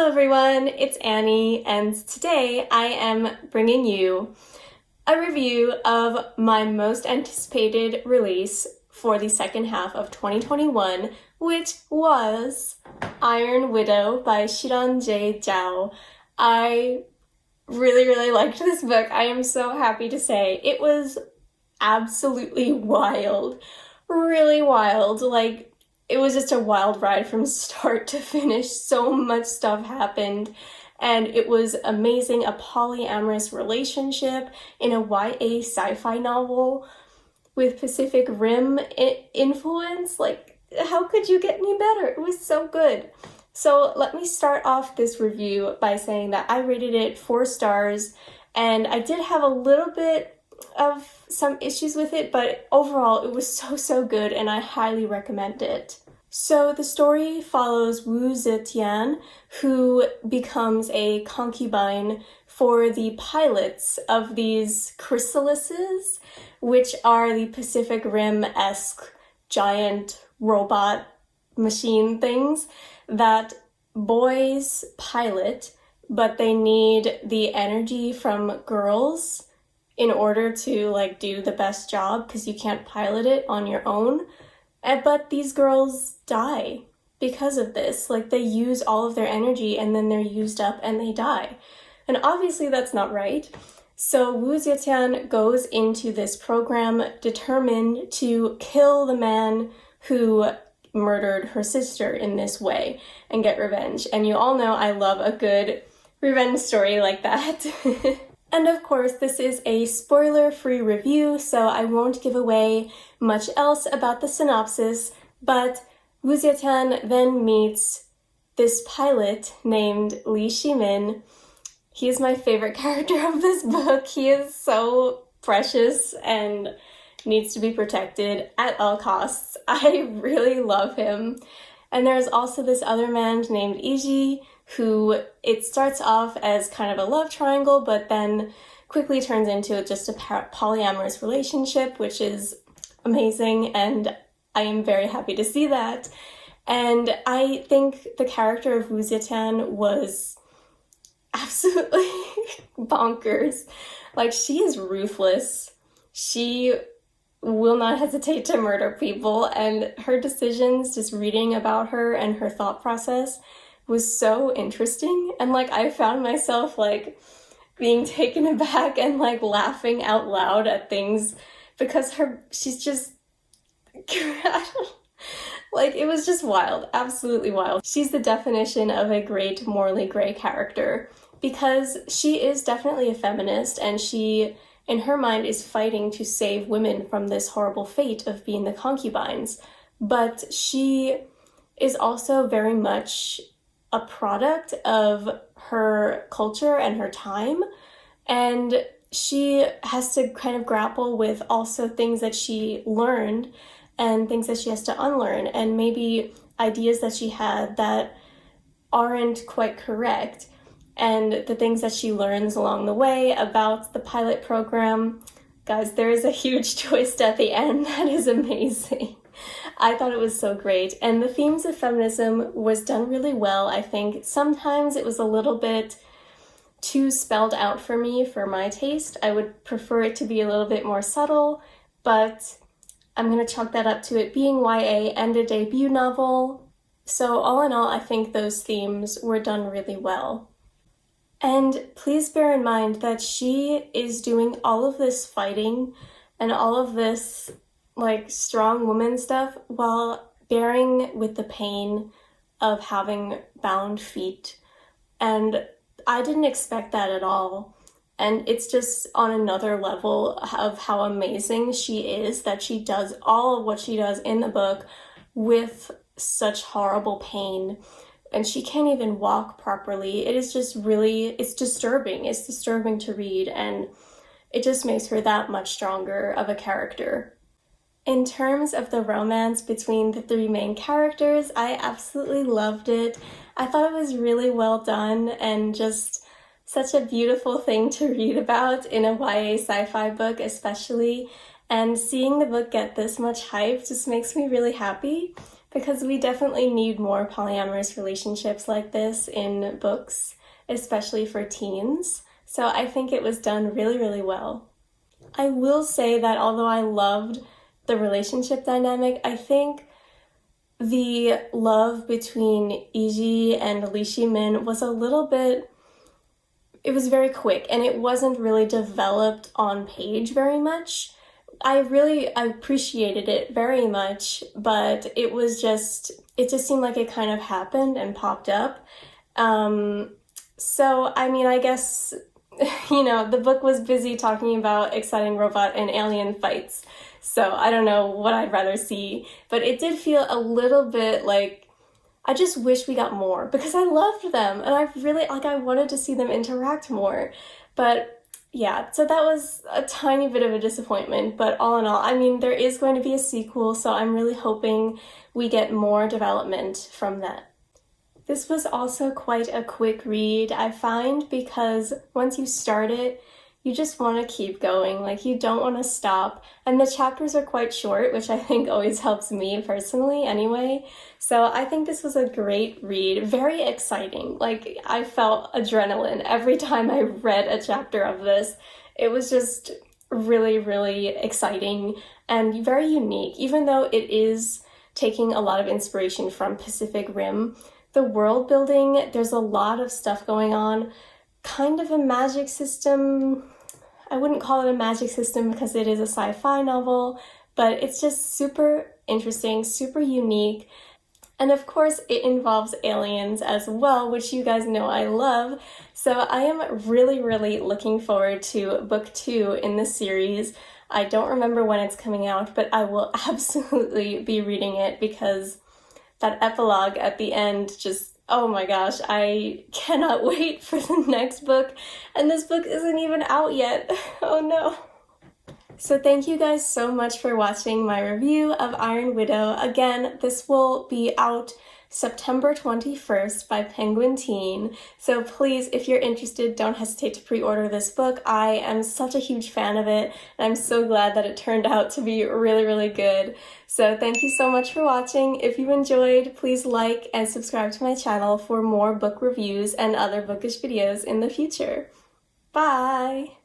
Hello everyone, it's Annie, and today I am bringing you a review of my most anticipated release for the second half of 2021, which was Iron Widow by Xiran Jay Zhao. I really liked this book. I am so happy to say it was absolutely wild, really wild. It was just a wild ride from start to finish. So much stuff happened, and it was amazing. A polyamorous relationship in a YA sci-fi novel with Pacific Rim influence. How could you get any better? It was so good. So let me start off this review by saying that I rated it 4 stars, and I did have a little bit of some issues with it, but overall it was so good and I highly recommend it. So the story follows Wu Zetian, who becomes a concubine for the pilots of these chrysalises, which are the Pacific Rim-esque giant robot machine things that boys pilot, but they need the energy from girls in order to do the best job, because you can't pilot it on your own. But these girls die because of this. They use all of their energy and then they're used up and they die. And obviously that's not right. So Wu Zetian goes into this program determined to kill the man who murdered her sister in this way and get revenge. And you all know I love a good revenge story like that. And of course, this is a spoiler-free review, so I won't give away much else about the synopsis, but Wu Zetian then meets this pilot named Li Shimin. He is my favorite character of this book. He is so precious and needs to be protected at all costs. I really love him. And there's also this other man named Iji, who it starts off as kind of a love triangle, but then quickly turns into just a polyamorous relationship, which is amazing, and I am very happy to see that. And I think the character of Wu Zetian was absolutely bonkers. She is ruthless. She will not hesitate to murder people, and her decisions, just reading about her and her thought process, was so interesting. And I found myself being taken aback and laughing out loud at things because she's just it was just wild, absolutely wild. She's the definition of a great morally gray character because she is definitely a feminist, and she, in her mind, is fighting to save women from this horrible fate of being the concubines. But she is also very much a product of her culture and her time, and she has to kind of grapple with also things that she learned and things that she has to unlearn, and maybe ideas that she had that aren't quite correct, and the things that she learns along the way about the pilot program. Guys, there is a huge twist at the end that is amazing. I thought it was so great, and the themes of feminism was done really well. I think sometimes it was a little bit too spelled out for me, for my taste. I would prefer it to be a little bit more subtle, but I'm going to chalk that up to it being YA and a debut novel. So all in all, I think those themes were done really well. And please bear in mind that she is doing all of this fighting and all of this strong woman stuff while bearing with the pain of having bound feet. And I didn't expect that at all. And it's just on another level of how amazing she is that she does all of what she does in the book with such horrible pain. And she can't even walk properly. It is just it's disturbing. It's disturbing to read, and it just makes her that much stronger of a character. In terms of the romance between the 3 main characters, I absolutely loved it. I thought it was really well done and just such a beautiful thing to read about in a YA sci-fi book especially. And seeing the book get this much hype just makes me really happy because we definitely need more polyamorous relationships like this in books, especially for teens. So I think it was done really, really well. I will say that although I loved the relationship dynamic, I think the love between Iji and Li Shimin was a little bit, it was very quick and it wasn't really developed on page very much. I appreciated it very much, but it just seemed like it kind of happened and popped up. So, I mean, I guess, the book was busy talking about exciting robot and alien fights. So I don't know what I'd rather see, but it did feel a little bit like, I just wish we got more because I loved them and I wanted to see them interact more. But yeah, so that was a tiny bit of a disappointment, but all in all, I mean, there is going to be a sequel, so I'm really hoping we get more development from that. This was also quite a quick read, I find, because once you start it, you just want to keep going, like you don't want to stop, and the chapters are quite short, which I think always helps me personally anyway. So I think this was a great read, very exciting. Like I felt adrenaline every time I read a chapter of this. It was just really, really exciting and very unique, even though it is taking a lot of inspiration from Pacific Rim. The world building, there's a lot of stuff going on. Kind of a magic system. I wouldn't call it a magic system because it is a sci-fi novel, but it's just super interesting, super unique. And of course, it involves aliens as well, which you guys know I love. So I am really, really looking forward to book 2 in this series. I don't remember when it's coming out, but I will absolutely be reading it because that epilogue at the end just, oh my gosh, I cannot wait for the next book, and this book isn't even out yet. Oh no. So thank you guys so much for watching my review of Iron Widow. Again, this will be out September 21st by Penguin Teen. So please, if you're interested, don't hesitate to pre-order this book. I am such a huge fan of it, and I'm so glad that it turned out to be really, really good. So thank you so much for watching. If you enjoyed, please like and subscribe to my channel for more book reviews and other bookish videos in the future. Bye!